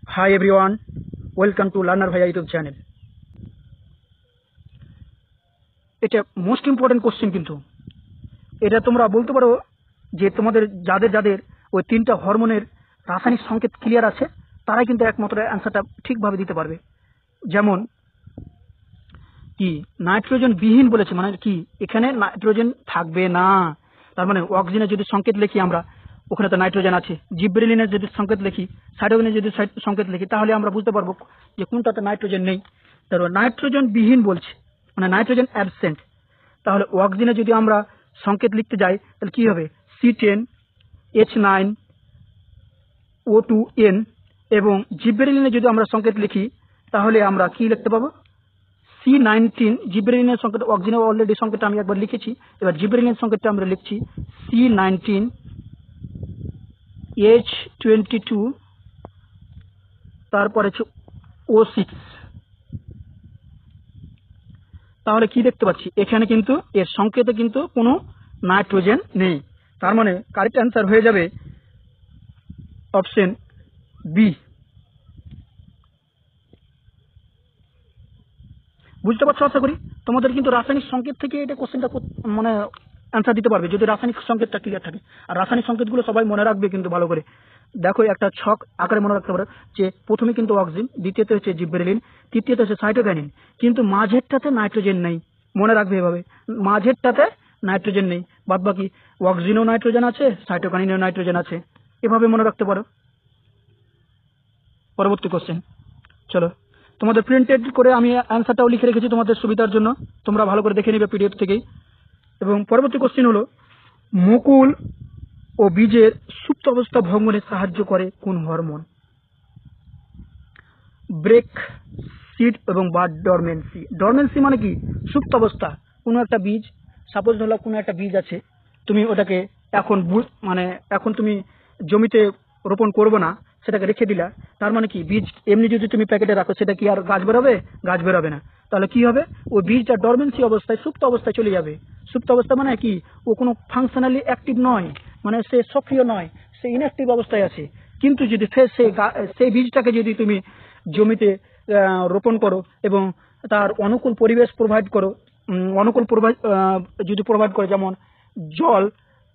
Hi everyone, welcome to Learner Bhaiya YouTube channel. এটা most important question, কিন্তু এটা তোমরা বলতে পারো যে তোমাদের যাদের যাদের ওই তিনটা হরমোনের রাসায়নিক সংকেত ক্লিয়ার আছে তারাই কিন্তু একমাত্র অ্যান্সারটা ঠিকভাবে দিতে পারবে। যেমন কি নাইট্রোজেন বিহীন বলেছে, মানে কি এখানে নাইট্রোজেন থাকবে না, তার মানে অক্সিজেনের যদি সংকেত লিখি আমরা ওখানে তো নাইট্রোজেন আছে, জিব্রেলিনের যদি সংকেত লিখি, সাইটোকিনের যদি সংকেত লিখি, তাহলে আমরা বুঝতে পারবো যে কোনটাতে নাইট্রোজেন নেই। তারপর নাইট্রোজেন বিহীন বলছে, মানে নাইট্রোজেন অ্যাবসেন্ট, তাহলে অক্সিজেনে যদি আমরা সংকেত লিখতে যাই তাহলে কি হবে C10 H9 O2N, এবং জিব্রেলিনে যদি আমরা সংকেত লিখি তাহলে আমরা কি লিখতে পাবো C19। জিব্রেলিনের সংকেত, অক্সিজেনের অলরেডি সংকেতটা আমি একবার লিখেছি, এবার জিব্রেলিনের সংকেতটা আমরা লিখছি C19 H22, তারপরে হচ্ছে O6। তাহলে কি দেখতে পাচ্ছি এখানে কিন্তু এর সংকেতে কিন্তু কোনো নাইট্রোজেন নেই, তার মানে কারেক্ট অ্যান্সার হয়ে যাবে অপশন বি। বুঝতে পারছো আশা করি? তোমাদের কিন্তু রাসায়নিক সংকেত থেকে এটা কোশ্চেনটা মানে অ্যান্সার দিতে পারবে যদি রাসায়নিক সংকেতটা ক্লিয়ার থাকে। আর রাসায়নিক সংকেতগুলো সবাই মনে রাখবে কিন্তু ভালো করে। দেখো একটা ছক আকারে মনে রাখতে পারো যে প্রথমে কিন্তু অক্সিজেন, দ্বিতীয়তে হচ্ছে জিব্রেলিন, তৃতীয়তে হচ্ছে সাইটোকাইনিন, কিন্তু মাঝেরটাতে নাইট্রোজেন নেই। মনে রাখবে এভাবে, মাঝেরটাতে নাইট্রোজেন নেই, বাদ বাকি অক্সিজেনও নাইট্রোজেন আছে, সাইটোকাইনিনও নাইট্রোজেন আছে। এভাবে মনে রাখতে পারো। পরবর্তী কোশ্চেন, চলো তোমাদের প্রিন্টেড করে আমি অ্যান্সারটাও লিখে রেখেছি তোমাদের সুবিধার জন্য, তোমরা ভালো করে দেখে নিবে পিডিএফ থেকেই। এবং পরবর্তী কোশ্চেন হলো মুকুল ও বীজের সুপ্ত অবস্থা ভঙ্গনে সাহায্য করে কোন হরমোন? ব্রেক সিড এবং বা ডরমেন্সি। ডরমেন্সি মানে কি সুপ্ত অবস্থা, কোনো একটা বীজ, সাপোজ ধরো কোনো একটা বীজ আছে, তুমি ওটাকে এখন তুমি জমিতে রোপণ করবো না, সেটাকে রেখে দিলা, তার মানে কি বীজ এমনি যদি তুমি প্যাকেটে রাখো সেটা কি আর গাছ বেরোবে? গাছ বেরোবে না। তাহলে কি হবে, ওই বীজটা ডরমেন্সি অবস্থায়, সুপ্ত অবস্থায় চলে যাবে। সুপ্ত অবস্থা মানে কি ও কোনো ফাংশনালি অ্যাক্টিভ নয়, মানে সে সক্রিয় নয়, সে ইনঅ্যাক্টিভ অবস্থায় আছে। কিন্তু যদি সেই বীজটাকে যদি তুমি জমিতে রোপণ করো এবং তার অনুকূল পরিবেশ প্রোভাইড করো, যদি প্রোভাইড করে, যেমন জল,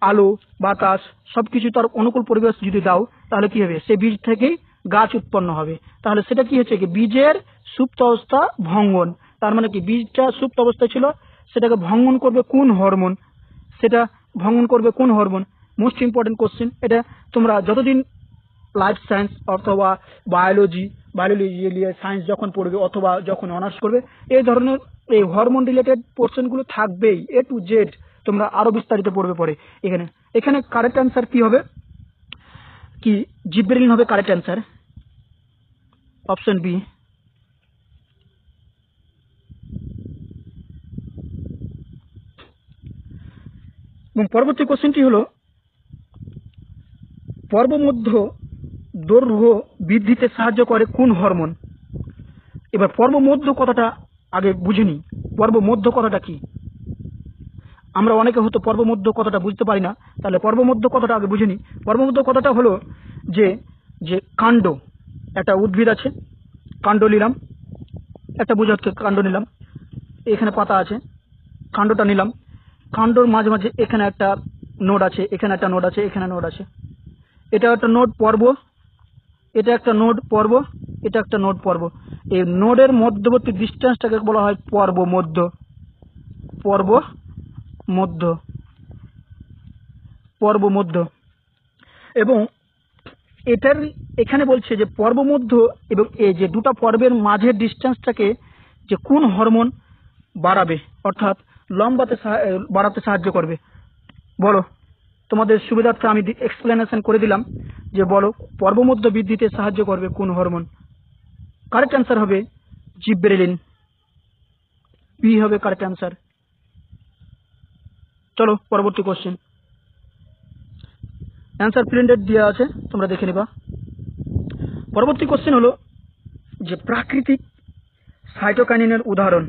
আলো, বাতাস, সবকিছু তার অনুকূল পরিবেশ যদি দাও, তাহলে কি হবে, সেই বীজ থেকেই গাছ উৎপন্ন হবে। তাহলে সেটা কি হচ্ছে কি বীজের সুপ্ত অবস্থা ভঙ্গন, তার মানে কি বীজটা সুপ্ত অবস্থায় ছিল, সেটাকে ভঙ্গন করবে কোন হরমোন? সেটা ভঙ্গন করবে কোন হরমোন? মোস্ট ইম্পর্টেন্ট কোশ্চেন এটা। তোমরা যতদিন লাইফ সায়েন্স অথবা বায়োলজি নিয়ে সায়েন্স যখন পড়বে অথবা যখন অনার্স করবে, এই ধরনের এই হরমোন রিলেটেড পোর্শনগুলো থাকবেই, A to Z তোমরা আরো বিস্তারিত পড়বে পরে। এখানে কারেক্ট অ্যান্সার কি হবে, কি জিব্রেলিন হবে কারেক্ট অ্যান্সার, অপশন বি। এবং পরবর্তী কোশ্চেনটি হলো পর্বমধ্য দৈর্ঘ্য বৃদ্ধিতে সাহায্য করে কোন হরমোন? এবার পর্বমধ্য কথাটা আগে বুঝে নিই, পর্বমধ্য কথাটা কি? আমরা অনেকে হয়তো পর্বমধ্য কথাটা বুঝতে পারি না, তাহলে পর্বমধ্য কথাটা আগে বুঝে নিই। পর্বমধ্য কথাটা হলো যে যে কাণ্ড, একটা উদ্ভিদ আছে, কাণ্ড নিলাম, একটা বৃহৎ কাণ্ড নিলাম, এখানে পাতা আছে, কাণ্ডটা নিলাম, কাণ্ডর মাঝে মাঝে এখানে একটা নোড আছে, এখানে একটা নোড আছে, এখানে নোড আছে, এটা একটা নোড পর্ব, এটা একটা নোড পর্ব, এটা একটা নোড পর্ব। এই নোডের মধ্যবর্তী ডিস্টেন্সটাকে বলা হয় পর্ব মধ্য। পর্ব মধ্য। এবং এটার এখানে বলছে যে পর্ব মধ্য এবং এই যে দুটা পর্বের মাঝের ডিস্টেন্সটাকে যে কোন হরমোন বাড়াবে, অর্থাৎ বাড়াতে সাহায্য করবে? বলো, তোমাদের সুবিধার্থে আমি এক্সপ্লেনেশন করে দিলাম যে বলো পর্বমধ্য বৃদ্ধিতে সাহায্য করবে কোন হরমোন? কারেক্ট অ্যান্সার হবে জিব্রেলিন, বি হবে কারেক্ট অ্যান্সার। চলো পরবর্তী কোশ্চেন, অ্যান্সার প্রিন্টেড দেওয়া আছে, তোমরা দেখে নিবা। পরবর্তী কোশ্চেন হলো যে প্রাকৃতিক সাইটোকাইনিনের উদাহরণ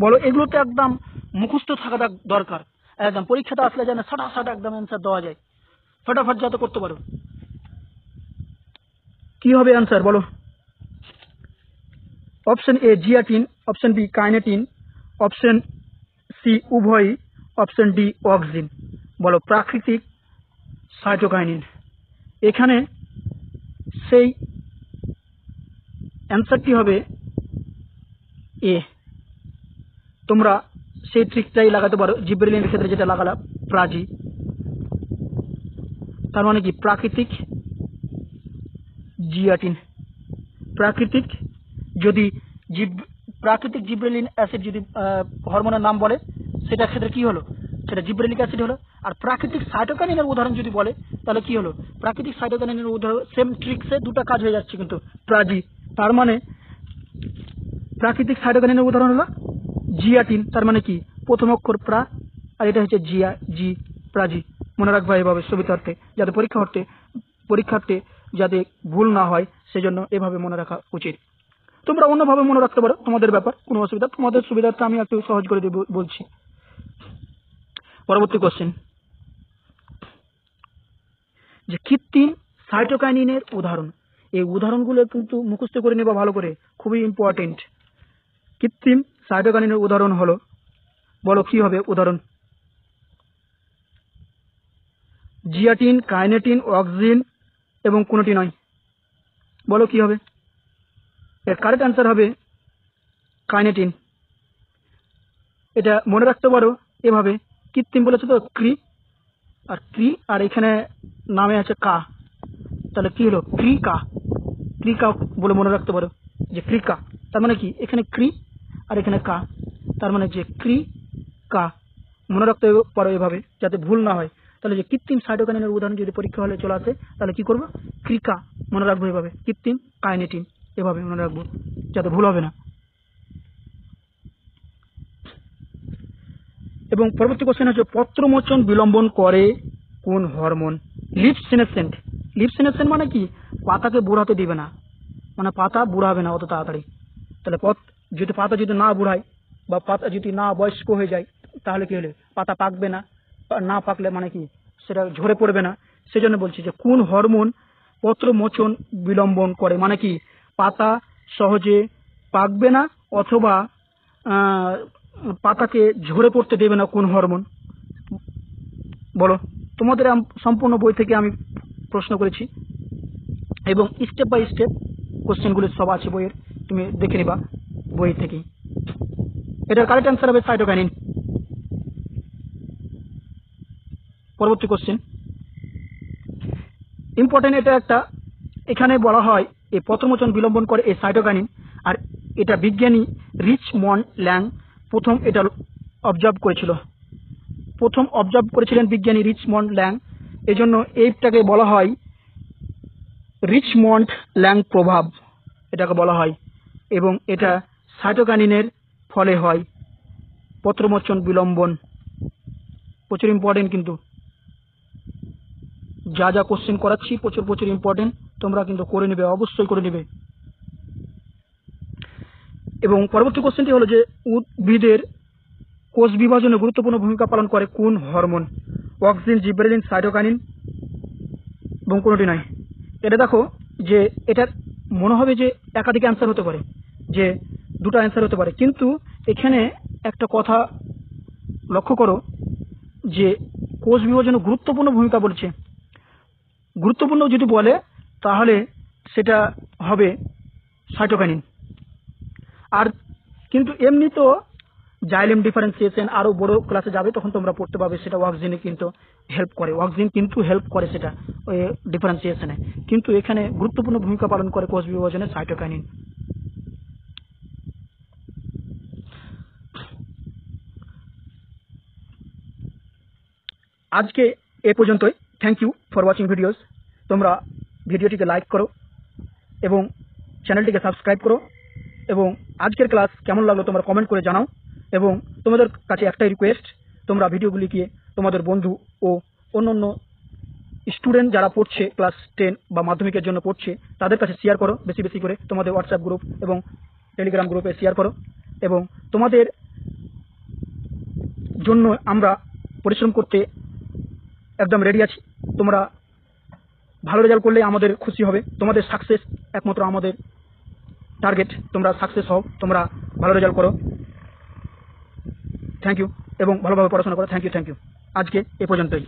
বলো। এগুলো তো একদম মুখস্থ থাকা দরকার, একদম পরীক্ষাতে আসলে যেন সাটা একদম অ্যান্সার দেওয়া যায়, ফটাফট যাতে করতে পারো। কি হবে অ্যান্সার বলো? Option A zeatin, option B kinetin, option C উভয়ই, অপশন ডি অক্সিন। বলো প্রাকৃতিক সাইটোকাইনিন। এখানে সেই অ্যান্সারটি হবে এ। তোমরা সেই ট্রিকটাই লাগাতে পারো জিব্রেলিনের ক্ষেত্রে যেটা লাগালাম, প্রাজি। তার মানে কি প্রাকৃতিক জিয়াটিন। প্রাকৃতিক যদি প্রাকৃতিক জিব্রেলিন অ্যাসিড যদি হরমোনের নাম বলে, সেটা ক্ষেত্রে কি হলো? সেটা জিব্রেলিক অ্যাসিড হলো। আর প্রাকৃতিক সাইটোকাইনিনের উদাহরণ যদি বলে, তাহলে কি হলো? প্রাকৃতিক সাইটোকাইনিনের উদাহরণ সেম ট্রিক্সে দুটো কাজ হয়ে যাচ্ছে কিন্তু প্রাজি। তার মানে প্রাকৃতিক সাইটোকাইনিনের উদাহরণ হলো জিয়াটিন। তার মানে কি প্রথম অক্ষর প্রা, আর এটা হচ্ছে জিয়া, জি, প্রাজি। মনে রাখবা এভাবে সুবিধার্থে, যাতে পরীক্ষার্থে যাতে ভুল না হয়, সেজন্য এভাবে মনে রাখা উচিত। তোমরা অন্যভাবে মনে রাখতে পারো, তোমাদের ব্যাপার, কোনো অসুবিধা। তোমাদের সুবিধার্থে আমি একটু সহজ করে বলছি। পরবর্তী কোশ্চেন, যে কৃত্রিম সাইটোকাইনিনের উদাহরণ। এই উদাহরণগুলো কিন্তু মুখস্থ করে নেবা ভালো করে, খুবই ইম্পর্টেন্ট। কৃত্রিম সাইটোকাইনিনের উদাহরণ হলো, বলো কি হবে উদাহরণ? জিয়াটিন, কাইনেটিন, অক্সিন এবং কোনোটি নয়। বলো কি হবে? এর কারেক্ট অ্যান্সার হবে কাইনেটিন। এটা মনে রাখতে পারো এভাবে, কৃত্রিম বলেছে তো ক্রি, আর এখানে নামে আছে কা, তাহলে কি হলো? ক্রিকা বলে মনে রাখতে পারো যে ক্রিকা। তার মানে কি এখানে ক্রি আর এখানে কা, তার মানে যে ক্রিকা। মনে রাখতে পারো এভাবে, যাতে ভুল না হয়। তাহলে যে কৃত্রিম সাইটোকাইনিনের উদাহরণ যদি পরীক্ষা হলে চলে আসে, তাহলে কি করবো? ক্রিকা মনে রাখবো এভাবে, কৃত্রিম কাইনেটিন এভাবে মনে রাখবো, যাতে ভুল হবে না। এবং পরবর্তী কোশ্চেন হচ্ছে পত্রমোচন বিলম্বন করে কোন হরমোন? লিফ সিনেসেন্ট। লিফ সিনেসেন্ট মানে কি? পাতাকে বুড়াতে দিবে না, মানে পাতা বুড়াবে না অত তাড়াতাড়ি। তাহলে যদি পাতা যদি না বুড়ায়, বা পাতা যদি না বয়স্ক হয়ে যায়, তাহলে কি হলে? পাতা পাকবে না। না পাকলে মানে কি সেটা ঝরে পড়বে না। সেজন্য বলছি যে কোন হরমোন পত্রমোচন বিলম্বন করে, মানে কি পাতা সহজে পাকবে না, অথবা পাতাকে ঝরে পড়তে দেবে না, কোন হরমোন? বলো। তোমাদের সম্পূর্ণ বই থেকে আমি প্রশ্ন করেছি, এবং স্টেপ বাই স্টেপ কোশ্চেনগুলো সব আছে বইয়ের, তুমি দেখে নিবা বই থেকে। এটার কারেক্ট অ্যান্সার হবে সাইটোকাইনিন। পরবর্তী কোশ্চেন ইম্পর্টেন্ট, এটা একটা। এখানে বলা হয় এই পত্রমোচন বিলম্বন করে এই সাইটোকাইনিন, আর এটা বিজ্ঞানী রিচমন্ড ল্যাং প্রথম এটা অবজার্ভ করেছিলেন বিজ্ঞানী রিচমন্ড ল্যাং। এজন্য এইটাকে বলা হয় রিচমন্ড ল্যাং প্রভাব, এটাকে বলা হয়। এবং এটা সাইটোকাইনিনের ফলে হয় পত্রমোচন বিলম্বন। প্রচুর ইম্পর্টেন্ট, কিন্তু যা যা কোশ্চেন করাচ্ছি প্রচুর ইম্পর্টেন্ট, তোমরা কিন্তু করে নেবে, অবশ্যই করে নেবে। এবং পরবর্তী কোশ্চেনটি হলো যে উদ্ভিদের কোষ বিভাজনে গুরুত্বপূর্ণ ভূমিকা পালন করে কোন হরমোন? অক্সিন, জিব্রেলিন, সাইটোকাইনিন এবং কোনোটি নয়। এটা দেখো যে এটার মনে হবে যে একাধিক অ্যান্সার হতে পারে, যে দুটো অ্যান্সার হতে পারে, কিন্তু এখানে একটা কথা লক্ষ্য করো যে কোষ বিভাজনে গুরুত্বপূর্ণ ভূমিকা বলছে। গুরুত্বপূর্ণ যদি বলে তাহলে সেটা হবে সাইটোকাইনিন। আর কিন্তু এমনি তো জাইলেম ডিফারেন্সিয়েশন আরো বড় ক্লাসে যাবে, তখন তোমরা পড়তে পারবে সেটা অক্সিনে কিন্তু হেল্প করে। অক্সিন কিন্তু হেল্প করে সেটা ওই ডিফারেন্সিয়েশনে, কিন্তু এখানে গুরুত্বপূর্ণ ভূমিকা পালন করে কোষ বিভাজনে সাইটোকাইনিন। আজকে এ পর্যন্তই। Thank you for watching videos. তোমরা ভিডিওটিকে লাইক করো এবং চ্যানেলটিকে সাবস্ক্রাইব করো, এবং আজকের ক্লাস কেমন লাগলো তোমরা কমেন্ট করে জানাও। এবং তোমাদের কাছে একটাই রিকোয়েস্ট, তোমরা ভিডিওগুলিকে তোমাদের বন্ধু ও অন্য স্টুডেন্ট যারা পড়ছে ক্লাস 10 বা মাধ্যমিকের জন্য পড়ছে, তাদের কাছে শেয়ার করো বেশি বেশি করে। তোমাদের হোয়াটসঅ্যাপ গ্রুপ এবং টেলিগ্রাম গ্রুপে শেয়ার করো, এবং তোমাদের জন্য আমরা পরিশ্রম করতে একদম রেডি আছি। তোমরা ভালো রেজাল্ট করলে আমাদের খুশি হবে। তোমাদের সাকসেস একমাত্র আমাদের টার্গেট। তোমরা সাকসেস হও, তোমরা ভালো রেজাল্ট করো। থ্যাংক ইউ এবং ভালোভাবে পড়াশোনা করো। Thank you. আজকে এ পর্যন্তই।